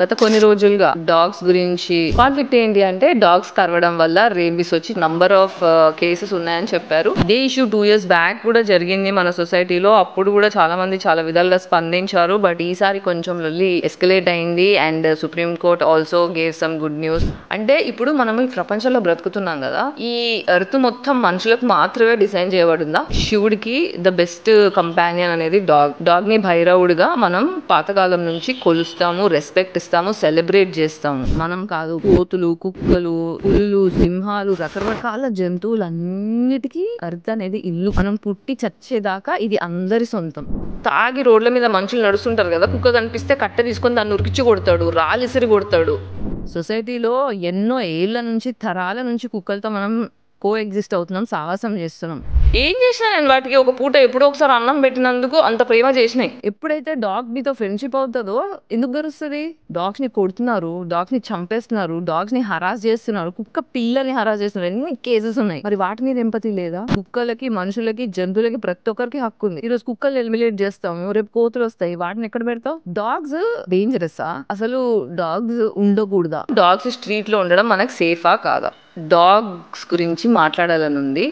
గత కొన్ని రోజులుగా డాగ్స్ గురించి కాన్ఫ్లిక్ట్ ఏంటి అంటే డాగ్స్ కరవడం వల్ల రేబీస్ వచ్చి నంబర్ ఆఫ్ కేసెస్ ఉన్నాయని చెప్పారు. ఇదే ఇష్యూ 2 years బ్యాక్ కూడా జరిగింది మన సొసైటీలో. అప్పుడు కూడా చాలా మంది చాలా విధాలుగా స్పందించారు. బట్ ఈసారి కొంచెం లొల్లి ఎస్కలేట్ అయింది and supreme court also gave some good news. అంటే ఇప్పుడు మనం ఈ ప్రపంచంలో బ్రతుకుతున్నాం కదా, ఈ ఎర్త్ మొత్తం మనుషులకు మాత్రమే డిజైన్ చేయబడిందా? శివుడికి ద బెస్ట్ కంపానియన్ అనేది డాగ్ ని భైరవుడిగా మనం పాతకాలం నుంచి కొలుస్తాము, రెస్పెక్ట్ ఇస్తాము, సెలబ్రేట్ చేస్తాము. మనం కాదు, కోతులు, కుక్కలు, పులులు, సింహాలు, రకరకాల జంతువులన్నిటికీ ఎర్త్ అనేది ఇల్లు. మనం పుట్టి చచ్చేదాకా ఇది అందరి సొంతం. తాగి రోడ్ల మీద మనుషులు నడుస్తుంటారు కదా, కుక్క కనిపిస్తే కట్టె తీసుకొని దాన్ని ఉరికిచ్చి కొడతాడు, రాలిసిరి కొడతాడు. సొసైటీలో ఎన్నో ఏళ్ల నుంచి, తరాల నుంచి కుక్కలతో మనం కో ఎగ్జిస్ట్ అవుతున్నాం, సావాసం చేస్తున్నాం. ఏం చేసినా నేను వాటికి ఒక పూట ఎప్పుడో ఒకసారి అన్నం పెట్టినందుకు అంత ప్రేమ చేసినాయి. ఎప్పుడైతే డాగ్ మీతో ఫ్రెండ్షిప్ అవుతుందో ఎందుకు గరుస్తుంది? డాగ్స్ ని కొడుతున్నారు, డాగ్స్ ని చంపేస్తున్నారు, డాగ్స్ ని హరాస్ చేస్తున్నారు, కుక్క పిల్లల్ని హరాస్ చేస్తున్నారు, ఎన్ని కేసెస్ ఉన్నాయి. మరి వాటి మీద ఎంపతి లేదా? కుక్కలకి, మనుషులకి, జంతువులకి ప్రతి ఒక్కరికి హక్కు ఉంది. ఈ రోజు కుక్కలు ఎలిమినేట్ చేస్తాము, రేపు కోతులు వస్తాయి, వాటిని ఎక్కడ పెడతావు? డాగ్స్ డేంజరస్ అసలు డాగ్స్ ఉండకూడదా? డాగ్స్ స్ట్రీట్ లో ఉండడం మనకు సేఫా కాదా? డాగ్స్ గురించి మాట్లాడాలని ఉంది.